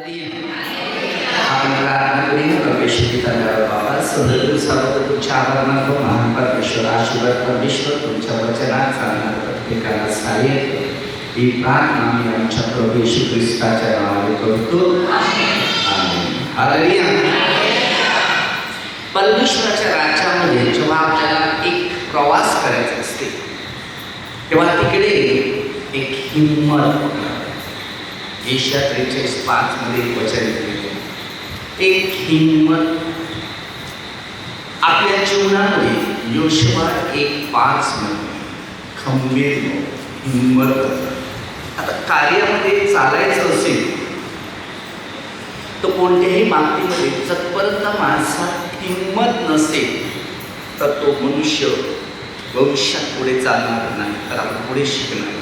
आपण प्रार्थना प्रवेश बाबा सदर सर्व तुमच्या आभार महान परमेश्वर आशीर्वाद परमेश्वर तुमच्या वचनात चालणार प्रत्येकाला सहाय्य ही प्रार्थना मी आमच्या प्रभू येशू ख्रिस्ताच्या नावाने करतो. आमेन. हालेलुया. परमेश्वराच्या राज्यामध्ये जेव्हा आपल्याला एक प्रवास करायचा असते तेव्हा तिकडे एक हिंमत, एशिया 43:5 मध्ये वचन लिहिलेले, एक हिंमत आपल्या जीवनामध्ये योशुआ 1:5 मध्ये खंबीर हिंमत. आता कार्यामध्ये चालायचं असेल तर कोणत्याही बाबतीमध्ये जतपर्यंत माणसात हिंमत नसेल तर तो मनुष्य भविष्यात पुढे चालणार नाही, तर आपण पुढे शिकणार.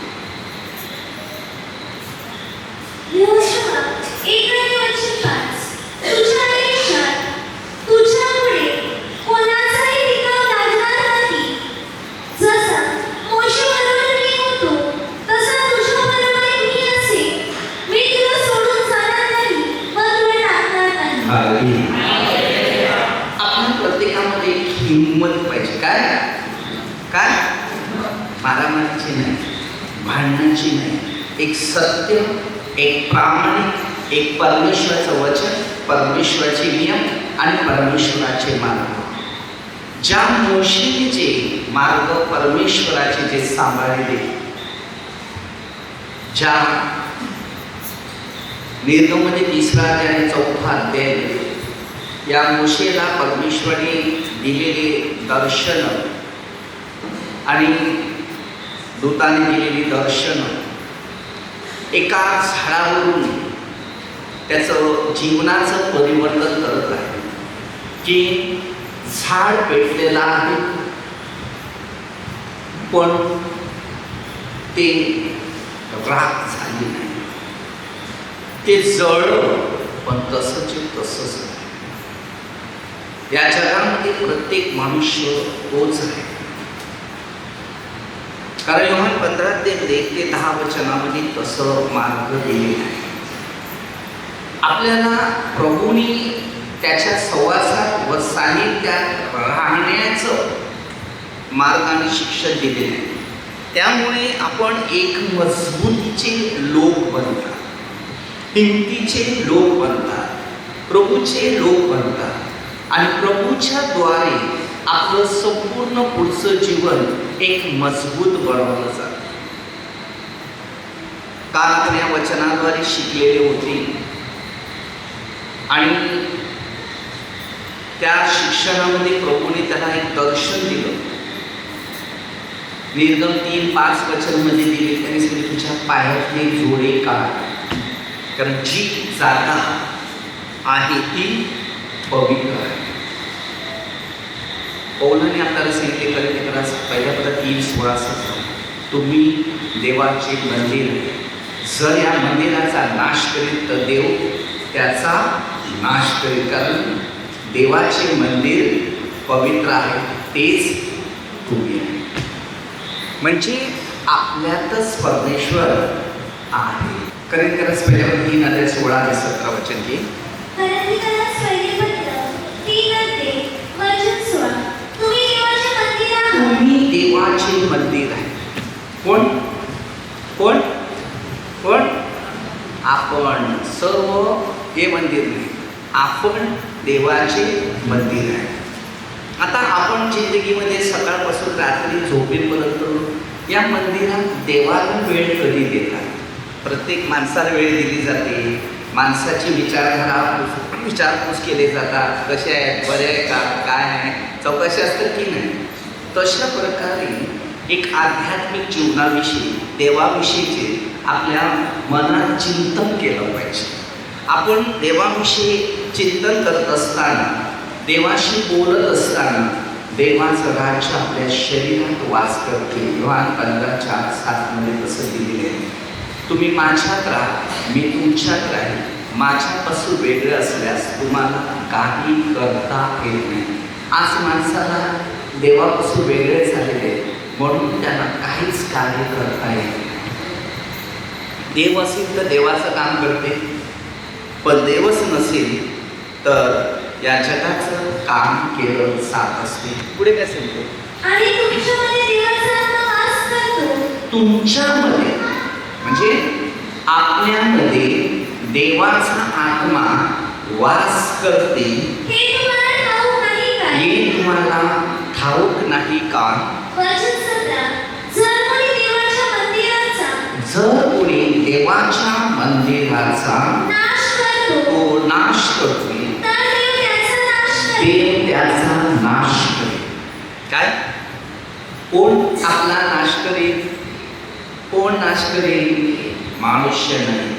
योशुआ 1:5 तुझ्या देशात तुझ्यापुढे कोणाचाही टिकाव लागणार नाही. जसा मोशेबरोबर मी होतो तसा तुझ्याबरोबर मी असेन. मी तुला सोडून जाणार नाही व तुला टाकणार नाही. आपण प्रत्येकामध्ये हिंमत पाहिजे. काय काय मारामारीची नाही, भांडणाची नाही, एक सत्य, एक प्रामाणिक, एक परमेश्वराचं वचन, परमेश्वराचे नियम आणि परमेश्वराचे मार्ग. ज्या मोशेने जे मार्ग परमेश्वराचे जे सांभाळले, ज्या निर्गममध्ये 3रा अध्याय आणि 4था अध्याय या मोशेला परमेश्वराने दिलेले दर्शन आणि दूताने दिलेली दर्शन, एका झाडावरून त्याचं जीवनाचं परिवर्तन करत आहे की झाड पेटलेलं आहे पण ते राख झाली नाही, ते जळलं पण तसंच आहे. या जगामध्ये प्रत्येक मनुष्य तोच आहे. कारण योहान 15:1-10 वचनामध्ये तसं मार्ग दिलेला आहे. आपल्याला प्रभूंनी त्याच्या सहवासात व सानिध्यात राहण्याचं मार्ग आणि शिक्षण दिलेलं आहे. त्यामुळे आपण एक मजबूतीचे लोक बनतात, हिमतीचे लोक बनतात, प्रभूचे लोक बनतात आणि प्रभूच्या द्वारे आपलं संपूर्ण पुढचं जीवन एक मजबूत बनवलं जातं. काल आपण या वचनाद्वारे शिकलेले होते आणि त्या शिक्षणामध्ये प्रभूने त्याला एक दर्शन दिलं. निर्गम 3:5 वचनमध्ये दिले, त्यांनी सांगितले तुझ्या पायातले जोडे काढ, कारण जी जागा आहे ती पवित्र आहे. पौलाने आपल्याला सांगितले करिन्थीकरास 1:3-16 तुम्ही देवाचे मंदिर आहे. जर या मंदिराचा नाश करील तर देव त्याचा नाश करेल, कारण देवाचे मंदिर पवित्र आहे, तेच तुम्ही आहे. म्हणजे आपल्यातच परमेश्वर आहे. करिन्थीकरास 1:3-16 वचन घे. करिन्थीकरास 1:3-16 तुम्ही देवाचे मंदिर आहे. कोण कोण कोण? आपण सर्व हे मंदिर नाही, आपण देवाचे मंदिर आहे. आता आपण जिंदगीमध्ये सकाळपासून रात्री झोपेपर्यंत या मंदिरात देवाला वेळ कधी देतात? प्रत्येक माणसाला वेळ दिली जाते, माणसाची विचारपूस केले जातात, कसे आहेत, बरे आहे का, काय आहे, चौकशी असतात की नाही. तशा प्रकारे एक आध्यात्मिक जीवनाविषयी, देवाविषयीचे आपल्या मनात चिंतन केलं पाहिजे. आपण देवाविषयी चिंतन करत असताना, देवाशी बोलत असताना देवाचं राज्य आपल्या शरीरात वास करते. योहान 15:4-7 मध्ये तसं दिलेलं आहे. तुम्ही माझ्यात राहा, मी तुमच्यात राहील. माझ्यापासून वेगळं असल्यास तुम्हाला काही करता येत नाही. आज माणसाला देवापासून वेगळे झालेले म्हणून त्यांना काहीच कार्य करता येत नाही. देव असेल तर देवाचं काम करते, पण देवच नसेल तर या जगाचं काम केलं साथ असते. पुढे काय सांगतो? आणि तुमच्यामध्ये देवाचा आत्मा वास करतो. तुमच्यामध्ये म्हणजे आपल्यामध्ये देवाचा आत्मा वास करते. हे तुम्हाला ठाऊक नाही काय? हे तुम्हाला ठाऊक नाही का? वचन 17. जर कोणी देवाच्या मंदिराचा नाश करतो, तो नाश करतो, तर देव त्याचा नाश देव त्याचा नाश करेल. करेल. काय? कोण आपला नाश करेल? कोण नाश करेल? मनुष्य नाही.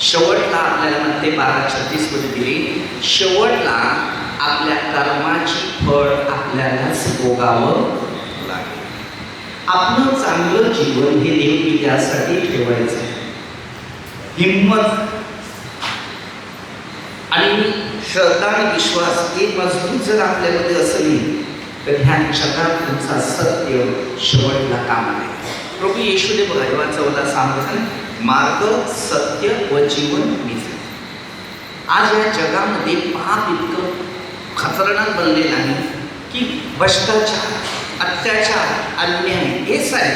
शेवटला आपल्याला म्हणते 12:36 मध्ये दिली, शेवटला आपल्या कर्माची फळ आपल्यालाच भोगावं लागेल. आपलं चांगलं जीवन हे देव यासाठी ठेवायचं आहे. हिम्मत आणि श्रद्धा आणि विश्वास हे मजबूत जर आपल्यामध्ये असली तर ह्या जगात तुमचा सत्य शेवटला कामा आहे. प्रभू येशूने बघा जेव्हा 14 सांगतात, मार्ग सत्य व जीवन मीच आहे. आज या जगामध्ये पाप इतकं खतरनाक बनलेलं आहे की भ्रष्टाचार, अत्याचार, अन्याय हे सारे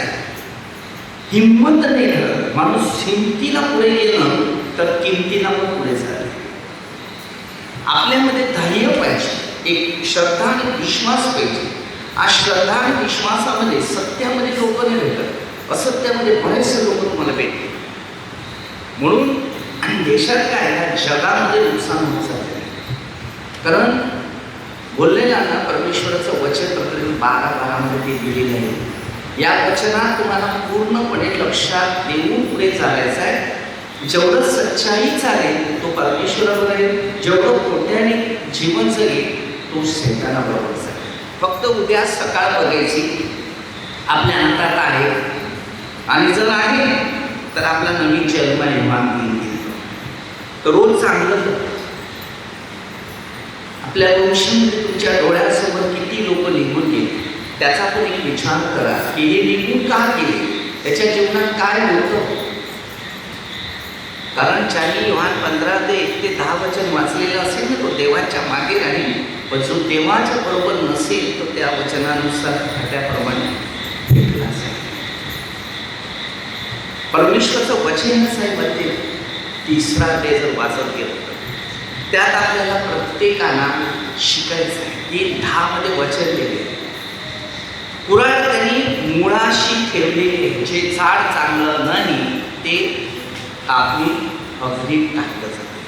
हिंमत नाही करत. माणूस हिमतीला पुढे गेलं तर किमतीला पण पुढे झालं. आपल्यामध्ये धैर्य पाहिजे, एक श्रद्धा आणि विश्वास पाहिजे. आज श्रद्धा आणि विश्वासामध्ये सत्यामध्ये लोक नाही भेटत, असत्यामध्ये बरेचसे लोक तुम्हाला भेटते. म्हणून आणि देशात काय या जगामध्ये नुकसान होत चाललं. कारण बोललेला ना परमेश्वराचं वचन प्रकरण 12:12 मध्ये ते दिलेलं आहे. या वचनात तुम्हाला पूर्णपणे लक्षात देऊन पुढे चालायचं आहे. जेवढं सच्चाई चालेल तो परमेश्वरावर आहे, जेवढं खोट्याने जीवन जगेल तो सैतानाबरोबर चालेल. फक्त उद्या सकाळ बघायची आपल्या हातात आहे, आणि जर आहे तर आपला नवीन जन्म निर्माण केली. तर रोज चांगलं आपल्या वंशामध्ये तुमच्या डोळ्यासमोर किती लोक निघून गेले त्याचा पण एक विचार करा की हे निघून का गेले, त्याच्या जीवनात काय होतं. कारण ज्यांनी योहान 15:1-10 वचन वाचलेलं असेल ना तो देवाच्या मागे राहील, पण जो देवाच्या बरोबर नसेल तो त्या वचनानुसार त्याप्रमाणे भेटला असेल. परमेश्वराचं वचनच आहे मध्ये 3रा अध्याय जर वाचत गेलं त्यात आपल्याला प्रत्येकाला शिकायचं आहे. की 10 मध्ये वचन दिले, कुऱ्हाड त्यांनी मुळाशी ठेवलेले जे झाड चांगलं नाही ते कापणी अग्नीत टाकलं जातं.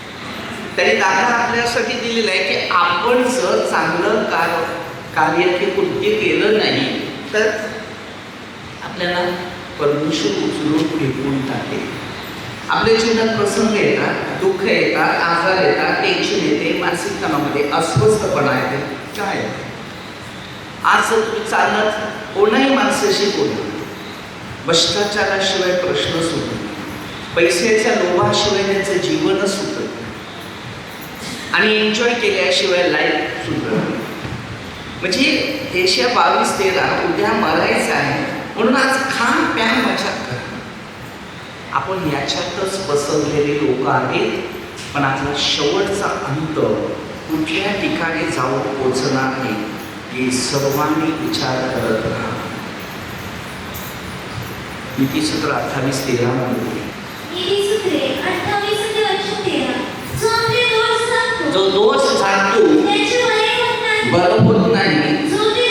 त्यांनी दाखला आपल्यासाठी दिलेला आहे की आपण जर चांगलं कार्य हे कृत्य केलं नाही तर आपल्याला परमेश्वर उचलून फेकून टाकेल. आपल्या जीवनात प्रसंग येतात, दुःख येतात, आजार येतात, टेन्शन येते, मानसिक तणावामध्ये अस्वस्थपणा येते. काय आज जर तुम्ही चालत कोणाही माणसाशी बोला, भ्रष्टाचाराशिवाय प्रश्न सुटत नाही, पैशाच्या लोभाशिवाय त्यांचं जीवनच सुटत नाही, आणि एन्जॉय केल्याशिवाय लाईफ सुटत नाही. म्हणजे एशिया 22:13 उद्या मरायचं आहे म्हणून आज खान प्या मजा कर. आपण याच्यातच बसवलेले लोक आहेत, पण आपला शेवटचा अंत कुठल्या ठिकाणी जाऊन पोचणार आहे हे सर्वांनी विचार करत राहा. नीतिसूत्र 28:13 मध्ये नीतिसूत्रे 28:13 जो दोष सांगतो त्याचे बरं होत नाही, जो ते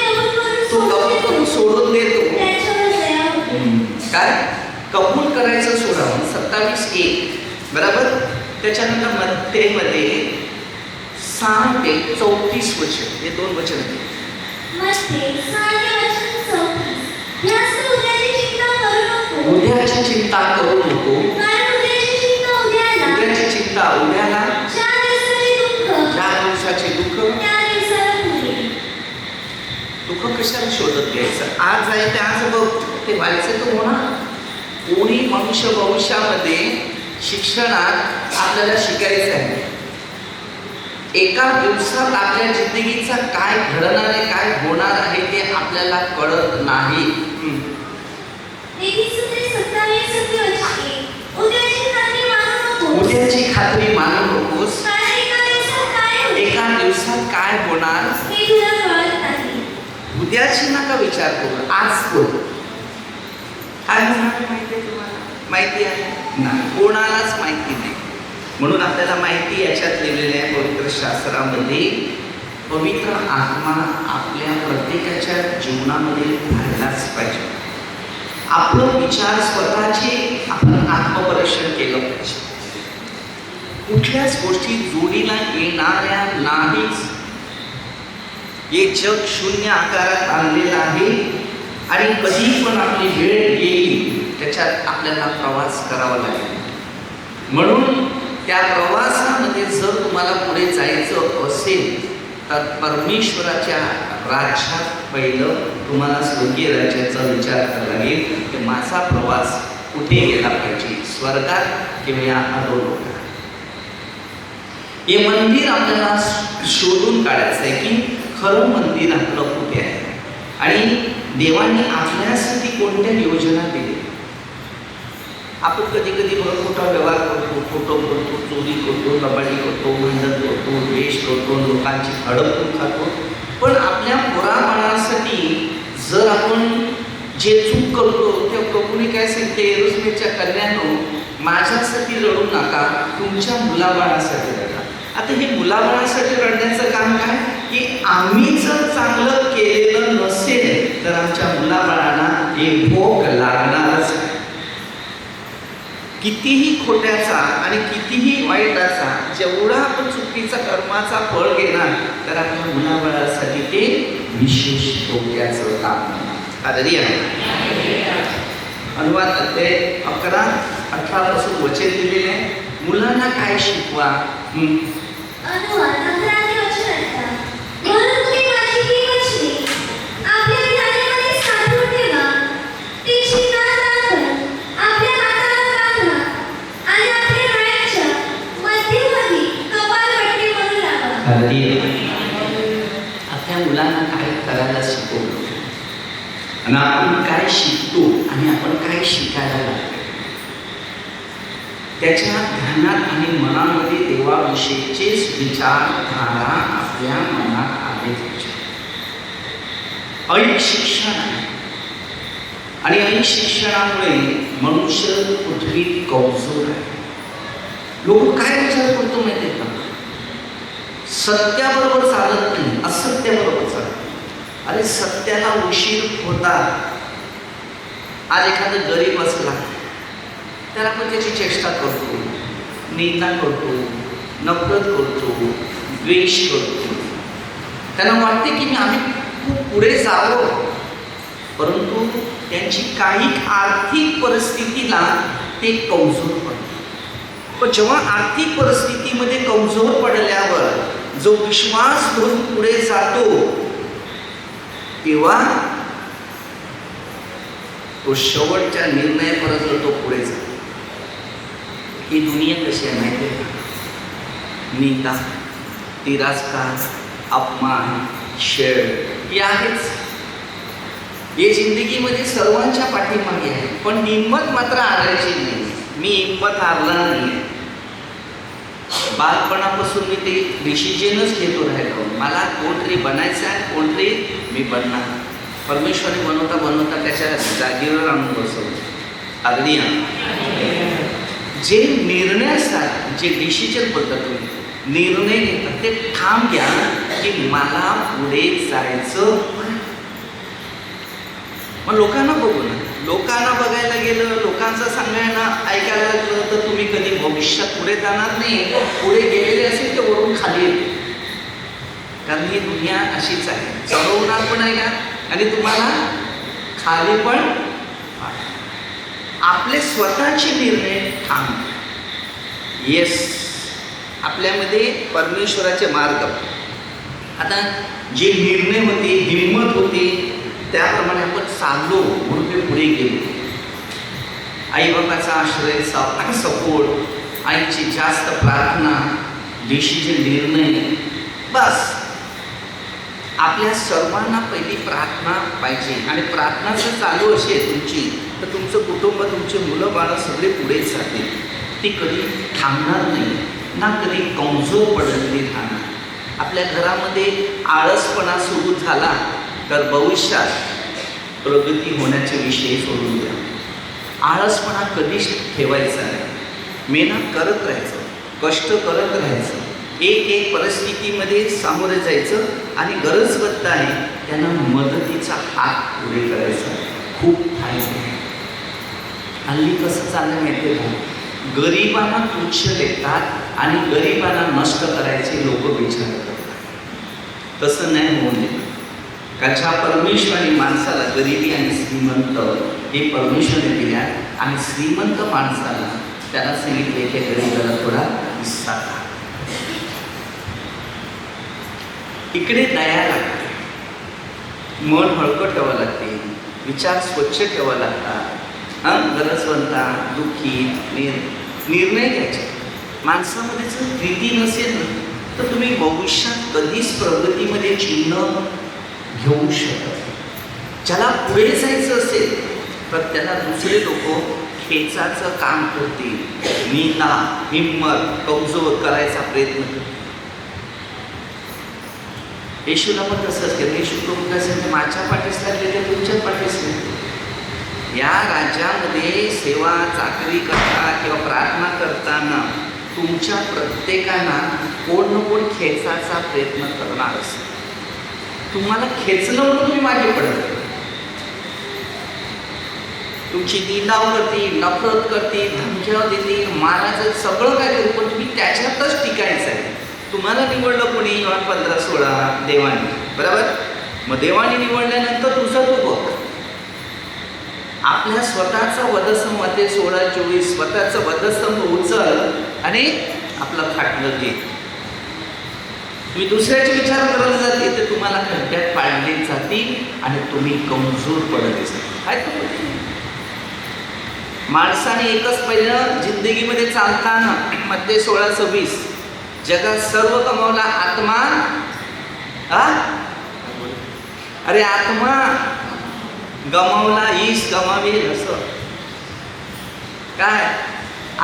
तो कबूल करून सोडून देतो. त्याच्यावर दया होते. काय कबूल करायचं सोडावं. 27:1 बरोबर. त्याच्यानंतर मध्ये 6 ते 34 वचन, हे 2 वचन आहेत. मध्ये 6:34 जास्त उद्याची चिंता करू नको. उद्याची चिंता करू नको, कारण उद्याची चिंता उद्याला, उद्याची चिंता उद्याला, ज्या दिवसाचे दुःख ज्या दिवसाचे दुःख त्या दिवसाला पुरेल. दुःख कशाला शोधत घ्यायचं. आज आहे ते आज बघ, ते व्हायचं तर होणार. कोणी मनुष्य भविष्यामध्ये शिक्षणात आपल्याला शिकायचं आहे. एका दिवसात आपल्या जिंदगीचा काय घडणार आहे, काय होणार आहे ते आपल्याला कळत नाही. नीतिसूत्रे 27:1 उद्याची काळजी मानू नको. नकोस. उद्याची खात्री मानू नकोस. कारण एका दिवसात काय होईल एका दिवसात काय होणार हे तुला कळत नाही. उद्याची नका विचार करू, आज बोल. काय होणार माहिती आहे तुम्हाला? माहिती आहे नाही, कोणालाच माहिती नाही. म्हणून आपल्याला माहिती याच्यात लिहिलेल्या आहे पवित्र शास्त्रामध्ये, पवित्र आत्मा आपल्या प्रत्येकाच्या जीवनामध्ये राहिलाच पाहिजे. आपलं विचार स्वतःचे आपण आत्मपरीक्षण केलं पाहिजे. कुठल्याच गोष्टी जोडीला येणाऱ्या नाहीच. हे जग शून्य आकारात आणलेलं आहे आणि कधी पण आपली वेळ येईल त्याच्यात आपल्याला प्रवास करावा लागेल. म्हणून त्या प्रवासामध्ये जर तुम्हाला पुढे जायचं असेल तर परमेश्वराच्या राज्यात पहिलं तुम्हाला स्वर्गीय राज्याचा विचार करावा लागेल की माझा प्रवास कुठे गेला पाहिजे, स्वर्गात किंवा या अधोलोकात. हे मंदिर आपल्याला शोधून काढायचं आहे की खरं मंदिर आपलं कुठे आहे आणि देवाने आपल्यासाठी कोणत्या योजना दिल्या. आपण कधी कधी बघ खोटा व्यवहार करतो, खोटं करतो, चोरी करतो, लबाडी करतो, भांडण करतो, द्वेष करतो, लोकांची हडपून खातो. पण आपल्या पोराबाळांसाठी जर आपण जे चूक करतो त्या प्रभूने काय सांगते, यरूशलेमच्या कन्यांनो माझ्यासाठी रडू नका, तुमच्या मुलाबाळासाठी रडा. आता हे मुलाबाळासाठी रडण्याचं काम काय की आम्ही जर चांगलं केलेलं नसेल तर आमच्या मुलाबाळांना हे भोग लागणारच आहे. कितीही खोट्याचा आणि कितीही वाईटाचा जेवढा आपण चुकीचा कर्माचा फळ घेणार तर आपल्या मुलाबाळासाठी ते विशेष धोक्याचं काम होणार. आदरणीय अनुवाद अध्याय 11-18 पासून वचन दिलेले आहे. मुलांना काय शिकवा. अनुवाद 11 वचन ऐका. म्हणून तुम्ही माझी ही वचने आपल्या ध्यानामध्ये साठवून ठेवा. ती चिन्हांतरावर आपल्या हाताला बांधा आणि आपल्या डोळ्यांच्या मध्यभागी कपाळपट्टी म्हणून लावा. आपल्या मुलांना काय करायला शिकवतो आणि आपण काय शिकतो आणि आपण काय शिकायला लागतो त्याच्या ध्यानात आणि मनामध्ये देवाविषयीचेच विचारधारा आपल्या मनात आले पाहिजे. ऐक शिक्षण आहे आणि ऐक शिक्षणामुळे मनुष्य पृथ्वीत कमजोर आहे. लोक काय विचार करतो माहिती आहे का, सत्याबरोबर चालत नाही, असत्याबरोबर चालत. अरे सत्याला उशीर होता. आज एखादं गरीब असला तर आपण त्याची चेष्टा करतो, निंदा करतो, नफरत करतो, द्वेष करतो. त्यांना वाटते की आम्ही खूप पुढे जावं, परंतु त्यांची काही आर्थिक परिस्थितीला ते कमजोर पडतात. पण जेव्हा आर्थिक परिस्थितीमध्ये कमजोर पडल्यावर जो विश्वास धरून पुढे जातो तेव्हा तो शेवटच्या निर्णयापर्यंत तो पुढे जातो. ही दुनिया कशी आहे माहिती आहे का, निंदा, तिरस्कार, अपमान, छळ हे आहेच. हे जिंदगीमध्ये सर्वांच्या पाठीमागे आहे. पण हिंमत मात्र हारायची नाही. मी हिंमत हारला नाही. बालपणापासून मी ते डिसिजनच घेतो राहिलो, मला कोणतरी बनायचं आहे, कोणतरी मी बनणार. परमेश्वराने बनवता बनवता त्याच्या जागेवर आणून बसवलं. आदरणीय जे निर्णय असतात, जे डिसिजन बोलतात तुम्ही, निर्णय घेतात ते ठाम घ्या की मला पुढे जायचं. मग लोकांना बघू ना, लोकांना बघायला गेलं, लोकांचं सांगायला ऐकायला लागलं तर तुम्ही कधी भविष्यात पुढे जाणार नाही. पुढे गेलेले असेल तर वरून खाली येते. कारण ही दुनिया अशीच आहे, चढवणार पण आहे का आणि तुम्हाला खाली पण. आपले स्वतःचे निर्णय ठाम. येस, आपल्यामध्ये परमेश्वराचे मार्ग. आता जे निर्णय होते, हिंमत होती, त्याप्रमाणे आपण चाललो म्हणून ते पुढे गेलो. आईबापाचा आश्रय, सपोर्ट, आईची जास्त प्रार्थना, डिसिजन निर्णय, बस. आपल्या सर्वांना पहिली प्रार्थना पाहिजे. आणि प्रार्थना जर चालू असेल तुमची तर तुमचं कुटुंब, तुमचे मुलं बाळं सगळे पुढे जातील. ती कधी थांबणार नाही ना, कधी कमजोर पडलेली राहणार. आपल्या घरामध्ये आळसपणा सुरू झाला तर भविष्यात प्रगती होण्याचे विषय सोडून द्या. आळसपणा कधीच ठेवायचा नाही. मेहनत करत राहायचं, कष्ट करत राहायचं, एक परिस्थितीमध्ये सामोरे जायचं आणि गरजवंत आहे त्यांना मदतीचा हात पुढे करायचा. खूप फायदे आहे. हल्ली कसं चाललं माहिती आहे का? गरिबांना तुच्छ लेखतात आणि गरिबांना नष्ट करायचे लोक विचार करतात. तसं नाही होऊ नये. का ज्या परमेश्वराने माणसाला गरिबी आणि श्रीमंत हे परमेश्वराने दिल्या आणि श्रीमंत माणसाला त्याला सांगितले की गरिबाला थोडा हिस्सा द्या. इकडे दया लागते, मन हलकं ठेवावं लागते, विचार स्वच्छ ठेवावं लागतात. गरजवंता, दुःखी निर्णय घ्यायचे. माणसामध्ये जर प्रीती नसेल ना तर तुम्ही भविष्यात कधीच प्रगतीमध्ये चिन्ह घेऊ शकत. ज्याला पुढे जायचं असेल तर त्याला दुसरे लोक खेचाचं काम करतील, नीना हिंमत कमजोर करायचा प्रयत्न करतील. येशूला पण तसंच केलं. येशू प्रभू कसं माझ्या पाठीस लागले ते तुमच्या पाठीस लागले. या राज्यामध्ये सेवा चाकरी करता किंवा प्रार्थना करताना तुमच्या प्रत्येकांना कोण ना कोण खेचायचा प्रयत्न करणार असतो. तुम्हाला खेचलं म्हणून तुम्ही मागे पडत, तुमची निंदा करतील, नफरत करतील, धमक्या देतील, मारायचं सगळं काय करू, पण तुम्ही त्याच्यातच टिकायचं आहे. तुम्हाला निवडलं कोणी 15-16 देवाने, बरोबर? मग देवाने निवडल्यानंतर तुझं तू बघ. आपल्या स्वतःचा वधस्तंभ मध्ये 16-24 स्वतःचं वधस्तंभ उचल आणि आपलं खाटलं घे. तुम्ही दुसऱ्याचे विचार करायला जाते तर तुम्हाला खड्ड्यात पाडले जातील आणि तुम्ही कमजोर पडत काय. माणसाने एकच पहिलं जिंदगीमध्ये चालताना मध्ये 16-26 जगात सर्व कमावला आत्मा. अरे आत्मा गमावला ईश गमावेल असं काय.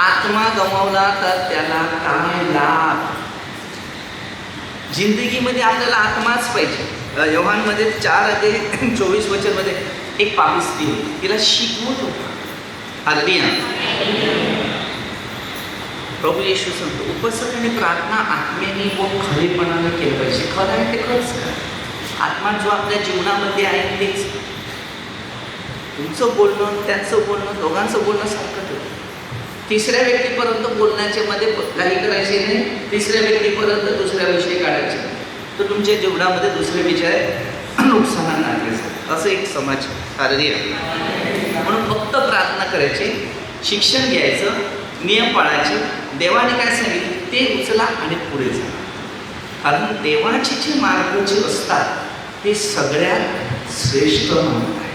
आत्मा गमावला तर त्याला काय लाभ. जिंदगीमध्ये आपल्याला आत्माच पाहिजे. योहानमध्ये 4:24 मध्ये एक पापिस्ती होती, तिला शिकवत होता. हालेलुया. प्रभू येशू सांगतो उपवास आणि प्रार्थना आत्म्याने व खरेपणाने केलं पाहिजे. खरं आहे ते खरंच करा. आत्मा जो आपल्या जीवनामध्ये आहे तेच. तुमचं बोलणं त्यांचं बोलणं दोघांचं बोलणं सारखं ठेवतं. तिसऱ्या व्यक्तीपर्यंत बोलण्याच्या मध्ये काही करायचे नाही, तिसऱ्या व्यक्तीपर्यंत दुसऱ्या विषय काढायचे तर तुमच्या जीवनामध्ये दुसरे विषय नुकसानात आणले जातात. असं एक समाज हालेलुया. म्हणून फक्त प्रार्थना करायची, शिक्षण घ्यायचं, नियम पाळायचे. देवाने काय सांगितलं ते उचला आणि पुढे जा. कारण देवाचे जे मार्ग जे असतात ते सगळ्यात श्रेष्ठ मार्ग आहे.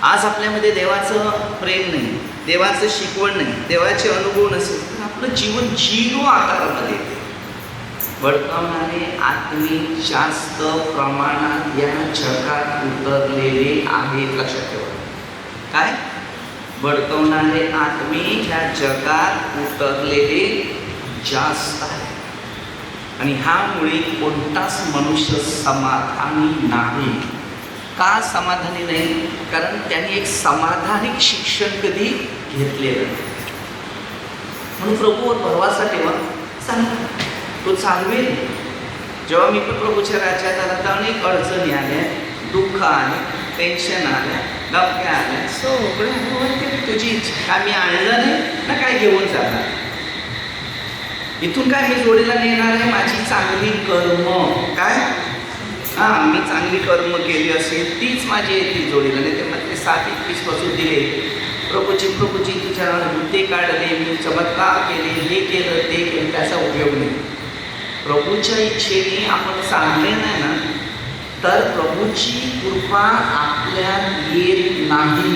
आज आपल्यामध्ये देवाचं प्रेम नाही, देवाचं शिकवण नाही, देवाचे अनुभव नसेल तर आपलं जीवन 0 आकारामध्ये येते. भडकवणारे आत्मे जास्त प्रमाणात या जगात उतरलेले आहेत. लक्षात ठेवा. काय? भडकवणारे आत्मे ह्या जगात उतरलेले जास्त आहे. आणि ह्यामुळे कोणताच मनुष्य समाधानी नाही. का समाधानी नाही? कारण त्यांनी एक समाधानिक शिक्षण कधी घेतलेलं नाही. म्हणून प्रभूवर भरवसा ठेवा, सांगा तो चालवेल. जेव्हा मी पण प्रभूच्या राज्यात आला तर अनेक अडचणी आल्या, दुःख आले, टेन्शन आल्या, धमक्या आल्या, सगळं तुझी इच्छा. काय मी आणलं नाही ना काय घेऊन जाणार. इथून काय मी जोडीला नेणार आहे माझी चांगली कर्म. काय मी चांगली कर्म केली असेल तीच माझी येते जोडीला. नाही ते मग ते 7:21 पासून दिले प्रभूची तुझ्या मुद्दे काढले, मी चमत्कार केले, हे केलं ते केलं, त्याचा उपयोग नाही. प्रभूच्या इच्छेने आपण चांगले नाही ना तर प्रभूची कृपा आपल्यात येत नाही.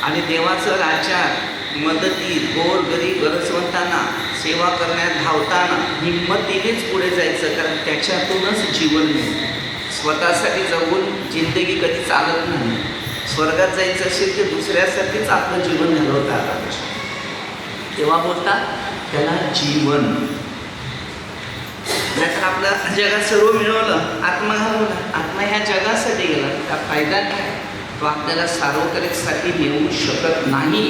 आणि देवाचं राज्यात मदतीत गोर गरीब गरजवंतांना सेवा करण्यात धावताना हिंमतीनेच पुढे जायचं. कारण त्याच्यातूनच जीवन मिळतं. स्वतःसाठी जगून जिंदगी कधी चालत नाही. स्वर्गात जायचं असेल ते दुसऱ्यासाठीच आपलं जीवन घालवतात, तेव्हा बोलतात त्याला जीवन. नाहीतर आपलं जगात सर्व मिळवलं, आत्मा घालवला, आत्मा ह्या जगासाठी गेला, त्या फायदा काय? तो आपल्याला सार्वत्रिकसाठी मिळवू शकत नाही.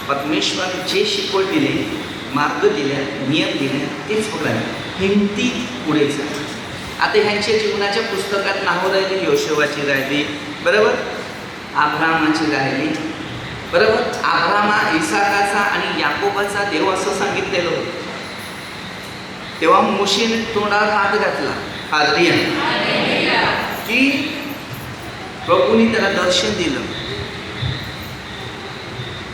परमेश्वर जे शिकवण दिले, मार्ग दिल्या, नियम दिले, तेच बघाय हिमती पुढे जा. आता ह्यांच्या जीवनाच्या पुस्तकात नावं राहिली, योशुवाची राहिली, बरोबर, अब्रामाची राहिली, बरोबर. अब्रामा, इसाकाचा आणि याकोबाचा देव असं सांगितलेलं होतं. तेव्हा मोशेने तोंडावर हात घातला, हालेलुया, की प्रभूने त्याला दर्शन दिलं.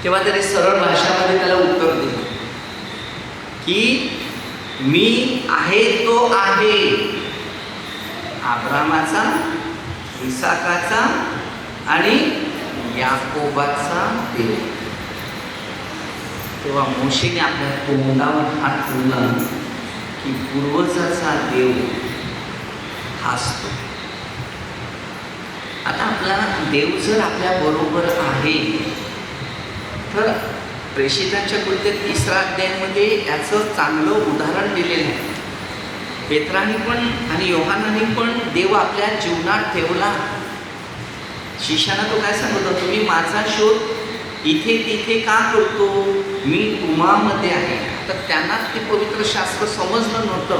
तेव्हा त्याने सरळ भाषामध्ये त्याला उत्तर दिलं की मी आहे तो आहे, अब्रामाचा, इसाकाचा आणि याकोबाचा देव. तेव्हा मोशेने आपल्या तोंडावर हात ठेवला की पूर्वजाचा देव हाच तो. आता आपला देव जर आपल्या बरोबर आहे तर प्रेषितांच्या कृत्यात 3 अध्यायामध्ये याचं चांगलं उदाहरण दिलेलं आहे. पेत्राने पण आणि योहानाने पण देव आपल्या जीवनात ठेवला. शिष्यानं तो काय सांगत होता, तुम्ही माझा शोध इथे तिथे का करतो, मी तुम्हामध्ये आहे. तर त्यांना ते पवित्र शास्त्र समजलं नव्हतं.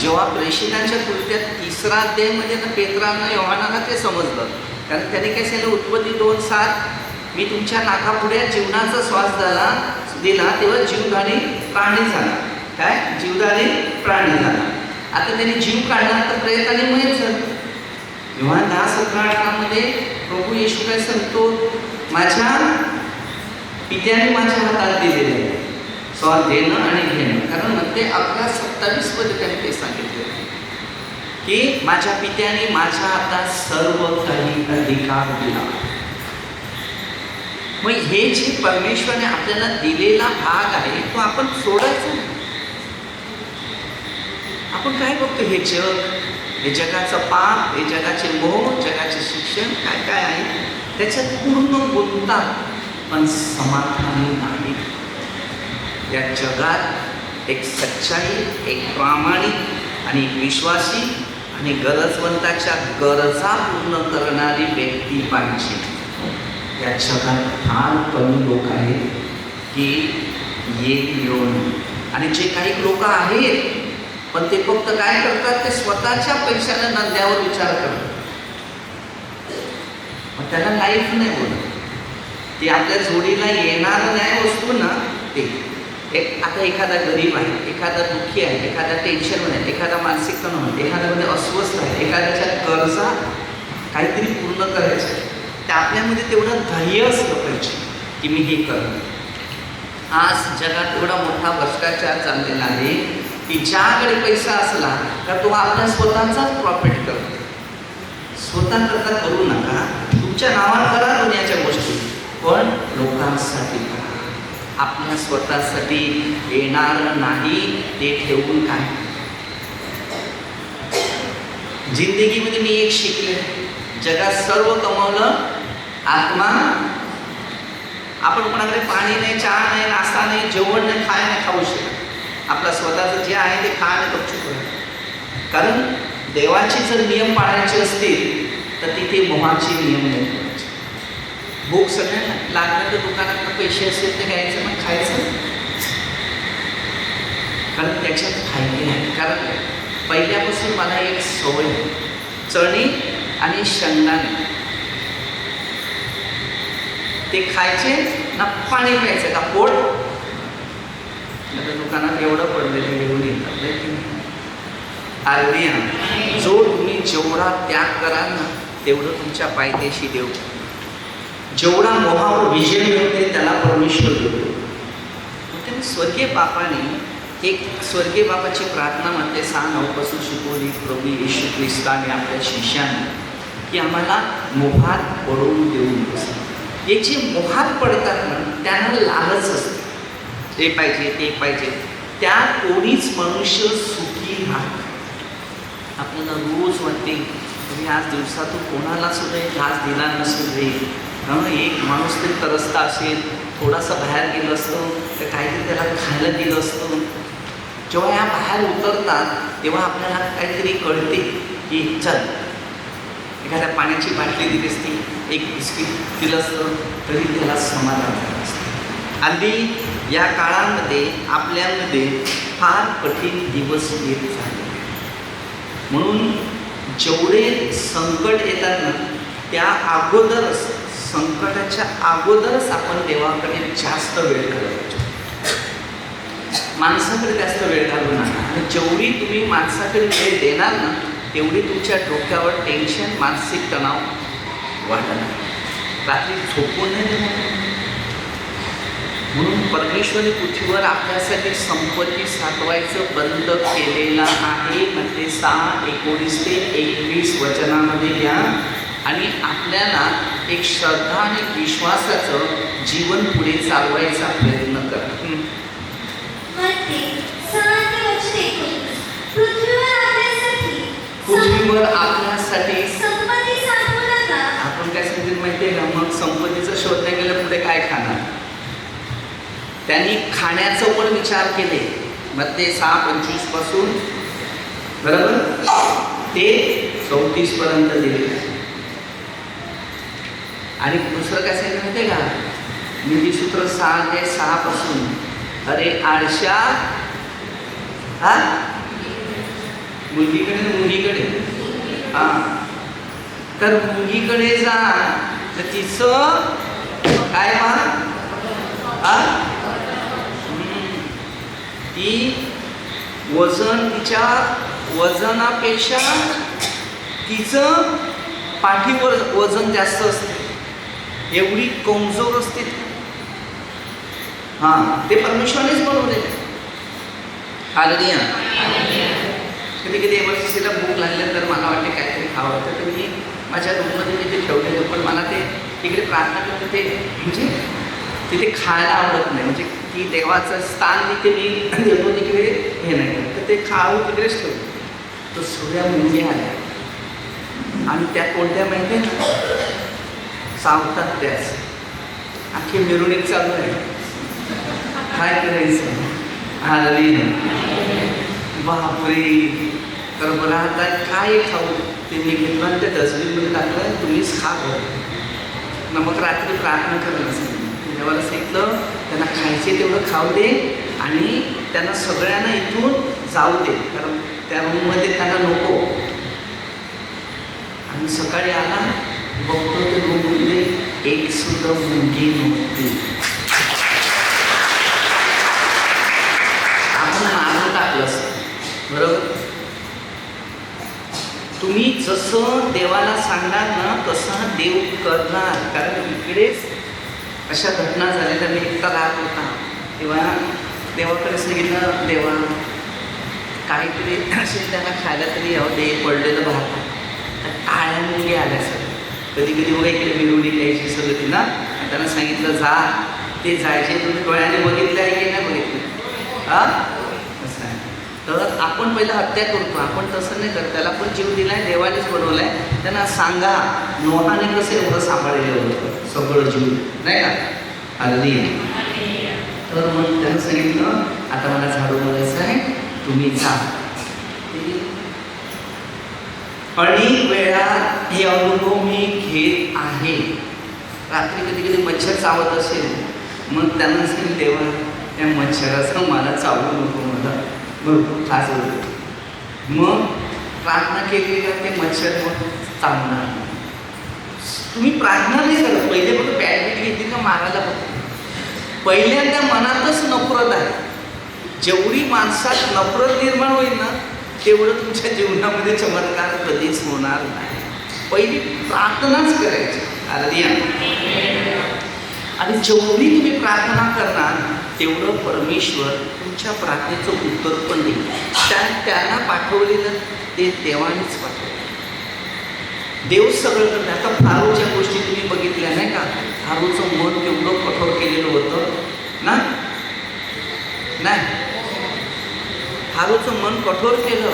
जेव्हा प्रेषितांच्या कृत्यात 3 अध्यायामध्ये ना पेत्रांना योहानाला ते समजलं, कारण त्याने काय सांगितलं, उत्पत्ती 2:7, मी तुमच्या नाकापुढे जीवनाचा श्वास दिला तेव्हा जीवधारी प्राणी झाला. काय जीवधारी प्राणी झाला. आता त्याने जीव काढला तर प्रयत्नाने मयच झालं. जेव्हा 10:17-18 प्रभू येशू काय सांगतो, माझ्या पित्याने माझ्या हातात दिलेले आहे श्वास देणं आणि घेणं. कारण मध्ये 11:27 त्याने ते सांगितले की माझ्या पित्याने माझ्या हातात सर्व काही अधिकार दिला. मग हे जे परमेश्वराने आपल्याला दिलेला भाग आहे तो आपण सोडायचा नाही. आपण काय बघतो, हे जग, हे जगाचं पाप, हे जगाचे मोह, जगाचे शिक्षण काय काय आहे त्याच्यात पूर्ण गुंततात, पण समाधानी नाही. या जगात एक सच्चाई, एक प्रामाणिक आणि एक विश्वासी आणि गरजवंताच्या गरजा पूर्ण करणारी व्यक्ती पाहिजे. या जगात फार कमी लोक आहेत की येऊन, आणि जे काही लोक आहेत पण ते फक्त काय करतात, ते स्वतःच्या पैशाने नंद्यावर विचार करतात. मग त्याला लाईफ नाही बोलत. ती आपल्या जोडीला येणार नाही वस्तू ना ते. आता एखादा गरीब आहे, एखादा दुःखी आहे, एखादा टेन्शनमध्ये आहे, एखादा मानसिक तणाव, एखाद्यामध्ये अस्वस्थ आहे, एखाद्याच्या गरजा काहीतरी पूर्ण करायचं आहे, ते आपल्यामध्ये तेवढं धैर्य असलं पाहिजे की मी हे करतो. आज जगात एवढा मोठा भ्रष्टाचार चाललेला आहे की ज्याकडे पैसा असला तर तो आपल्या स्वतःचाच प्रॉफिट करतो. स्वतः करता करू नका, तुमच्या नावावर करा दुनियाच्या गोष्टी, पण लोकांसाठी करा. आपल्या स्वतःसाठी येणार नाही ते ठेवून काय. जिंदगीमध्ये मी एक शिकले, जगात सर्व कमवलं, आत्मा. आपण कोणाकडे पाणी नाही, चहा नाही, नाश्ता नाही, जेवण नाही, खाय नाही खाऊ शकत. आपलं स्वतःचं जे आहे ते खा आणि गपचूप करा. कारण देवाचे जर नियम पाळायचे असतील तर तिथे मोहाचे नियम नाही पाळायचे. भूक सगळ्यांना लागलं तर दुकानात पैसे असेल ते घ्यायचं, मग खायचं, कारण त्याच्यात फायदे आहे. कारण पहिल्यापासून मला एक सवय, चणी आणि शेंगदाणे ते खायचे ना, पाणी प्यायचं का पोट. आता दुकानात एवढं पडलेलं घेऊन येतात. आरबीआय जो तुम्ही जेवढा त्याग कराल ना तेवढं तुमच्या पायथ्याशी देऊ. जेवढा मोहावर विजय मिळते त्याला परमेश्वर देतो. त्याने स्वर्गीय बापाने एक स्वर्गीय बापाची प्रार्थना म्हणते 6:9 शिकवली प्रभू येशू ख्रिस्ताने आपल्या शिष्याने की आम्हाला मोहात पडून देऊ नये. हे जे मोहात पडतात ना त्यांना लालच असते, ते पाहिजे ते पाहिजे, त्या कोणीच मनुष्य सुखी राहत. आपल्याला रोज वाटते तुम्ही आज दिवसातून कोणाला सुद्धा एक घास दिला नसेल रे, एक माणूस तरी तरसता असेल, थोडासा बाहेर गेलं असतं तर काहीतरी त्याला खायला दिलं असतं. जेव्हा ह्या बाहेर उतरतात तेव्हा आपल्याला काहीतरी कळते की चल, एखाद्या पाण्याची बाटली दिली असती, एक बिस्किट दिलं असतं तरी त्याला समाधान झालं असतं. अगदी या काळामध्ये आपल्यामध्ये फार कठीण दिवस येत झाले. म्हणून जेवढे संकट येतात ना, त्या अगोदरच, संकटाच्या अगोदरच आपण देवाकडे जास्त वेळ घालवायचा. माणसाकडे जास्त वेळ घालवू नका. आणि जेवढी तुम्ही माणसाकडे वेळ देणार ना, तेवढी तुमच्या डोक्यावर टेन्शन, मानसिक तणाव वाढणार. रात्री झोपून नाही देणार. म्हणून परमेश्वरी पृथ्वीवर आपल्यासाठी संपत्ती साठवायचं बंद केलेलं आहे. म्हणजे 6:19 ते 21 वचनामध्ये घ्या आणि आपल्याला एक श्रद्धा आणि विश्वासाचं जीवन पुढे चालवायचा प्रयत्न करा. पृथ्वीवर आपल्यासाठी संपत्ती साठवू नका. आपण काय सांगितलं माहिती आहे का? मग संपत्तीचा शोध नाही गेला पुढे काय खाणार? त्यांनी खाण्याचं पण विचार केले. मग ते 6:25 पासून बरोबर ते 34 पर्यंत दिले. आणि दुसरं काय सांगितलं माहिती आहे का? नीतिसूत्र 6:6 पासून अरे आळशा, हा मुलगीकडे मुलीकडे, हा तर मुलीकडे जा तर तिचं काय हा ती वजन, तिच्या वजनापेक्षा तिचं पाठीवर वजन जास्त असते, एवढी कमजोर असते. हां, ते परमेश्वरानेच बनवलेले. हालेलुया. कधी कधी एमर्जन्सीला भूक लागल्यानंतर मला वाटते काहीतरी खावं, तर मी माझ्या रूममध्ये मी ते ठेवलेलं, पण मला ते तिकडे प्रार्थना करते ते म्हणजे तिथे खायला आवडत नाही. म्हणजे की देवाचं स्थान तिथे मी देतो तिकडे हे नाही, तर ते खाऊ तिकडेच ठेवतो. तर सगळ्या मुंग्या आल्या आणि त्या कोणत्या माहिती ना, चावतात त्याच. अख्खी मिरवणूक चालू आहे. काय करायचं? हालेलुया. बापरे. तर बरं आता काय खाऊ? ते मी घेतलं ते डस्टबिनमध्ये टाकलं, तुम्हीच खा बरं. मग रात्री प्रार्थना करायला सांगितलं, देवाला सांगितलं त्यांना खायचे तेवढं खाऊ दे आणि त्यांना सगळ्यांना इथून जाऊ दे, कारण त्या रूममध्ये त्यांना नको. आणि सकाळी आला बघतो ते रूममध्ये एक सुद्धा मुलगी नव्हती. आपण मारून टाकलं असतं. बरोबर. तुम्ही जसं देवाला सांगणार ना तसं देव करणार. कारण इकडेच अशा घटना झाल्या. मी एकटा राहत होता तेव्हा देवाकडे सांगितलं, देवा काहीतरी असे त्यांना खायला तरी यावं दे. पडलेलं भात काळ्या मुंग्या आल्या सगळं. कधी कधी बघा इकडे मिरवणी यायची सगळं ती ना. त्यांना सांगितलं जा, ते जायचे. तुम्ही डोळ्याने बघितलं आहे की नाही बघितलं? हां, असं आहे. तर आपण पहिलं हत्या करतो, आपण तसं नाही करत. त्याला पण जीव दिला आहे, देवानेच बनवला आहे. त्यांना सांगा नोहाने कसं एवढं सांभाळलेलं होतं सगळं जीव, नाही का? हालेलुया. तर मग त्यांना सांगितलं आता मला झाडू मारायचं आहे, तुम्ही जा. अनेक वेळा हे अनुभव मी घेत आहे. रात्री कधी कधी मच्छर चावत असेल, मग त्यांना सांगितलं देवा त्या मच्छराचं मला चावू नको, मला भरपूर त्रास होतो. मग प्रार्थना केली का ते मच्छर मग चावणार. तुम्ही प्रार्थना नाही करत. पहिले बघा बॅट घेतली का मारायला बघतो. पहिल्यांदा मनातच नफरत आहे. जेवढी माणसात नफरत निर्माण होईल ना तेवढं तुमच्या जीवनामध्ये चमत्कार कधीच होणार नाही. पहिली प्रार्थनाच करायची. हालेलुया. आणि जेवढी तुम्ही प्रार्थना करणार तेवढं परमेश्वर तुमच्या प्रार्थनेचं उत्तर पण देईल. त्यांना पाठवलेलं ते देवानेच पाठवलं. देव सगळं करते. आता फारूच्या गोष्टी तुम्ही बघितल्या नाही का? फारूचं मन केवढं कठोर केलेलं होतं ना. नाही, फारूचं मन कठोर केलं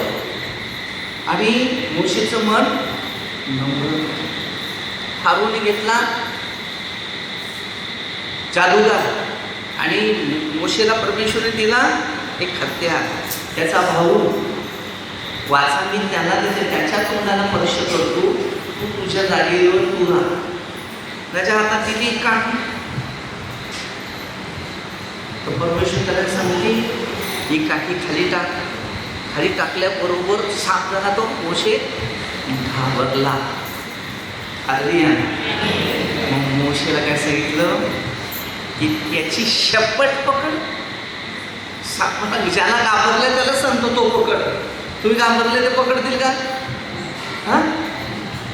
आणि मोशेचं मन नम्र. फारूने घेतला जादूगार. आणि मोशेला परमेश्वराने दिला एक हत्यार. त्याचा भाऊ वाचा, मी त्याला देते, त्याच्या तोंडाला स्पर्श करतो, तू तुझ्या जागेवर तू राहा. त्याच्या हातात दिली एक काठी. तर परमेश्वर त्याला सांगते ही काठी खाली टाक. खाली टाकल्याबरोबर साप झाला तो मोशे घाबरला. अरे मग मोशेला काय सांगितलं की त्याची शपथ पकड. सापाला ज्याला घाबरलाय त्याला सांगतो तो पकड. तुम्ही घाबरले ते पकडतील का? हा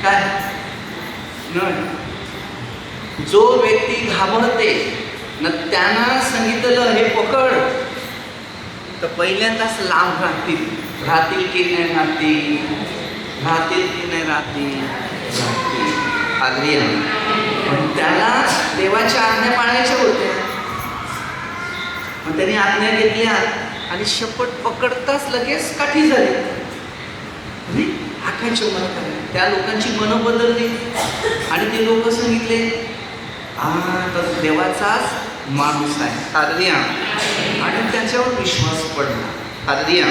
काय नाही. जो व्यक्ती घाबरते न त्यांना सांगितलं हे पकड तर पहिल्यांदाच लांब राहतील की नाही राहतील, राहतील की नाही राहतील. आग्रिया पण त्याला देवाच्या आज्ञा पाळायच्या होत्या. मग त्यांनी आज्ञा घेतल्या आणि शपथ पकडताच लगेच काठी झाली. म्हणजे हा काय चमत्कार आहे. त्या लोकांची मनं बदलली आणि ते लोक सांगितले हा तर देवाचाच माणूस आहे. हालेलुया. आणि त्याच्यावर विश्वास पडला. हालेलुया.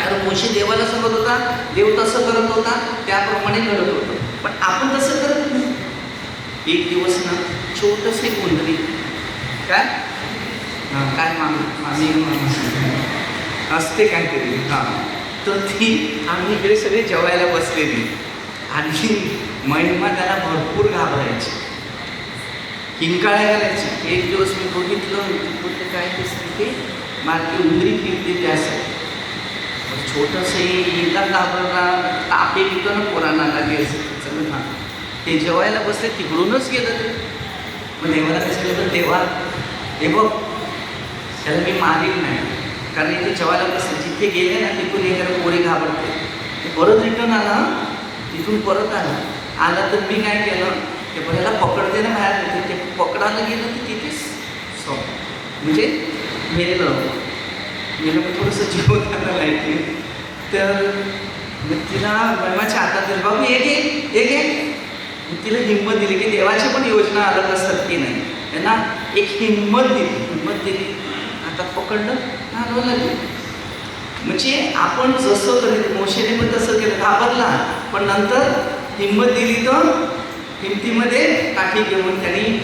तर मोशे देवाला सांगत होता, देव तसं करत होता त्याप्रमाणे घडत होतं. पण आपण तसं करत नाही. एक दिवस ना छोटंसं एक मुलगी काय काय आम्ही असते काहीतरी हां, तर ती आम्ही इकडे सगळे जेवायला बसलेली आणि महिमा त्याला भरपूर घाबरायची, किंकाळ्या घालायची. एक दिवस मी बघितलं कुठे काय ते सांगते मार्गी उंदरी फिरते त्यासाठी. छोटंसं हिला घाबरणार तापे घेतो ना पोरांना लागेल सगळं. हां ते जेवायला बसले तिकडूनच गेलं ते. मग देवाला कसं केलं, देवा हे बघ त्याला मी मारील नाही, कारण इथे जेवायला बसले जिथे गेले ना तिथून एखादं पोरे घाबरते. ते परत रिटर्न आला, तिथून परत आला तर मी काय केलं ते पहिला पकडते ना बाहेर येते, ते पकडायला गेलं की तिथेच म्हणजे मेलं. मग थोडंसं जीवन त्यांना माहिती. तर मग तिला महिमाच्या हातात दिलं, बाबू एक तिला हिंमत दिली की देवाची पण योजना अलग असतात की नाही. त्यांना एक हिंमत दिली हातात पकडलं हलवलं लागेल. म्हणजे आपण जसं करीत मोशेने पण तसं केलं, घाबरला पण नंतर हिंमत दिली तर हिमतीमध्ये काठी घेऊन त्यांनी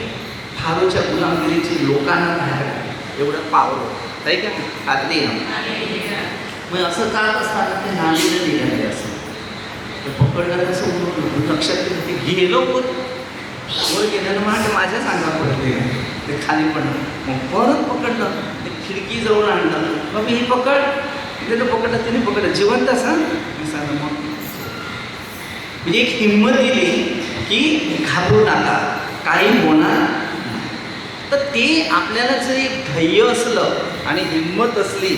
फारोच्या गुलामगिरीची लोकांना बाहेर काढली. एवढं पावर होतं आहे का आधी. मग असं जात असताना ते नालीला निघाले असं ते पकडलं कसं लक्षात ते गेलो वर गेलं ना माझ्याच अंगावर पडले ते खाली पडलं. मग परत पकडलं ते खिडकी जवळ आणलं, मग मी पकड तिथे तर पकडलं, तिने पकडलं जिवंतच. हां सांगा मग म्हणजे एक हिंमत दिली की घाबरू नका काही होणार. तर ते आपल्याला जर एक धैर्य असलं आणि हिंमत असली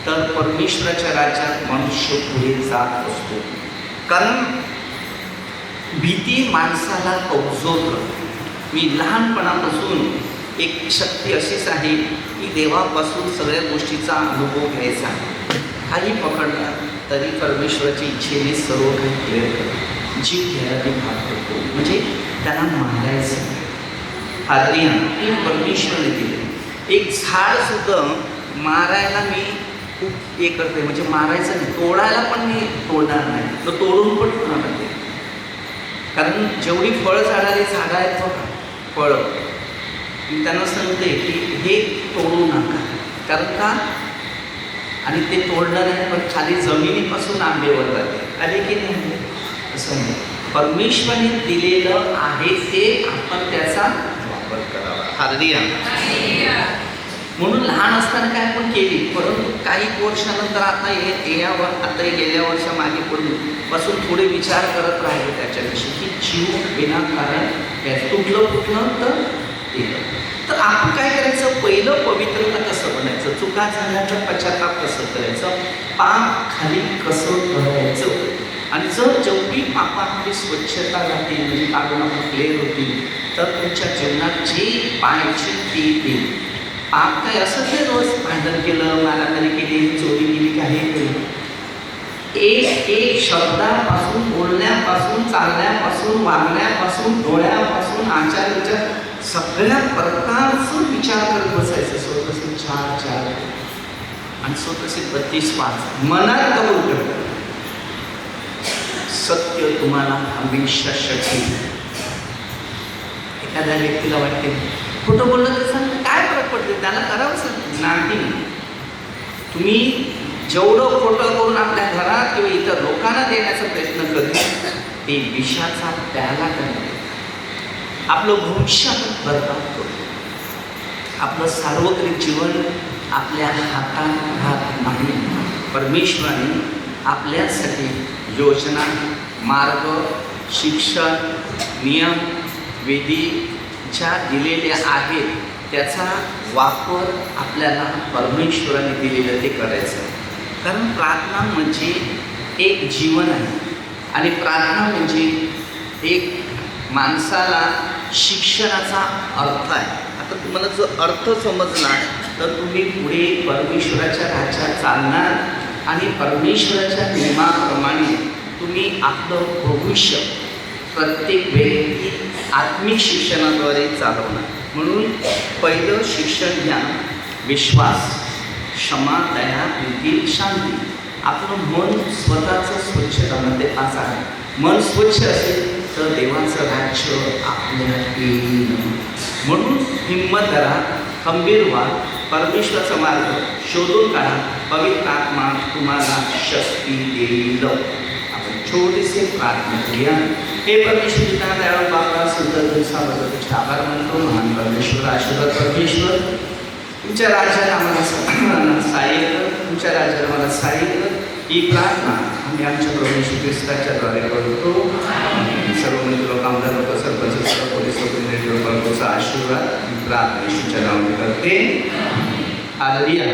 तर परमेश्वराच्या राज्यात मनुष्य पुढे जात असतो. कारण भीती माणसाला कमजोर करते. मी लहानपणापासून एक शक्ती अशीच आहे की देवापासून सगळ्या गोष्टीचा अनुभव घ्यायचा. काही पकडला तरी परमेश्वराच्या इच्छेने सर्व काही क्लिअर करतो. जीव घ्यायला ते भाग करतो, म्हणजे त्यांना मारायचं. आद्रिया परमेश्वराने दिले. एक झाड सुद्धा मारायला मी खूप हे करते, म्हणजे मारायचं नाही, तोडायला पण मी तोडणार नाही, तर तोडून पण ठेवणार नाही. कारण जेवढी फळं झाडाला झाडं आहेत बघा फळं, मी त्यांना सांगते की हे तोडू नका. कारण का आणि ते तोडलं नाही पण खाली जमिनीपासून आंबेवर जाते आले की नाही. असं नाही, परमेश्वराने दिलेलं आहे ते आपण त्याचा वापर करावा. हालेलुया. म्हणून लहान असताना काय आपण केली, परंतु काही वर्षानंतर आता गेल्या वर्षामागे पासून थोडे विचार करत राहिले त्याच्याविषयी की जीव विनाकारण कुठलं तर केलं. तर आपण काय करायचं, पहिलं पवित्रता कसं बनायचं, चुका झाल्यानंतर पश्चाताप कसं करायचं, पाप खाली कसं करायचं. आणि जर जेवढी पापामध्ये स्वच्छता राहतील म्हणजे काढून आपण क्लिअर होतील तर तुमच्या जीवनात जे पाहायचे ते येईल. पाप काय असं ते रोज भांडण केलं, मारामारी केली, चोरी केली, काही केलं, एक शब्दापासून, बोलण्यापासून, चालण्यापासून, वागण्यापासून, डोळ्यापासून, आचार विचार सगळ्या प्रकारचं विचार करत बसायचं. स्वतःचे 4 आणि स्वतःचे 32-5 मनात कबूल करत. सत्य तुम्हाला हमेशा शक्ती. एखाद्या व्यक्तीला वाटते खोटं बोललं तर सांगतं काय फरक पडते, त्याला करावंच नाही. तुम्ही जेवढं खोटं करून आपल्या घरात किंवा इतर लोकांना देण्याचा प्रयत्न करतो ते विषाचा प्याला करतो. आपलं भविष्य आपण बरबाद करतो. आपलं सार्वत्रिक जीवन आपल्या हातात राहत नाही. परमेश्वराने आपल्यासाठी योजना, मार्ग, शिक्षण, नियम, विधी ज्या दिलेल्या आहेत त्याचा वापर आपल्याला परमेश्वराने दिलेलं ते करायचं. कारण प्रार्थना म्हणजे एक जीवन आहे आणि प्रार्थना म्हणजे एक माणसाला शिक्षणाचा अर्थ आहे. आता तुम्हाला जर अर्थ समजला तर तुम्ही पुढे परमेश्वराच्या राज्यात चालणार आणि परमेश्वराच्या नियमाप्रमाणे तुम्ही आपलं भविष्य प्रत्येक व्यक्ती आत्मिक शिक्षणाद्वारे चालवणार. म्हणून पहिलं शिक्षण घ्या विश्वास, क्षमा, दया, प्रीती, शांती. आपलं मन स्वतःचं स्वच्छतामध्ये आहे. मन स्वच्छ असेल तर देवाचं राज्य आपल्यात येईल. म्हणून हिंमत करा, खंबीर व्हा, परमेश्वराचा मार्ग शोधून काढा. पवित्र आत्मा तुम्हाला शक्ती देईल. आपण छोटेसे प्रार्थना करूया. हे परमेश्वर पिता, दयाळू बाबा, सुंदर दिवसाबद्दल तुझे आभार मानतो. महान परमेश्वर, आशीर्वाद परमेश्वर, तुमच्या राज्यात आम्हाला सहाय्य कर. तुमच्या राज्यात आम्हाला सहाय्य कर. ही प्रार्थना आम्ही आमच्या प्रभू येशू ख्रिस्ताच्या द्वारे करतो. सर्व मित्र, आमदार लोक, सरपंच, सर्व पोलीस लोकांचा आशीर्वाद प्रार्थना येशूच्या नावाने करते. हालेलुया.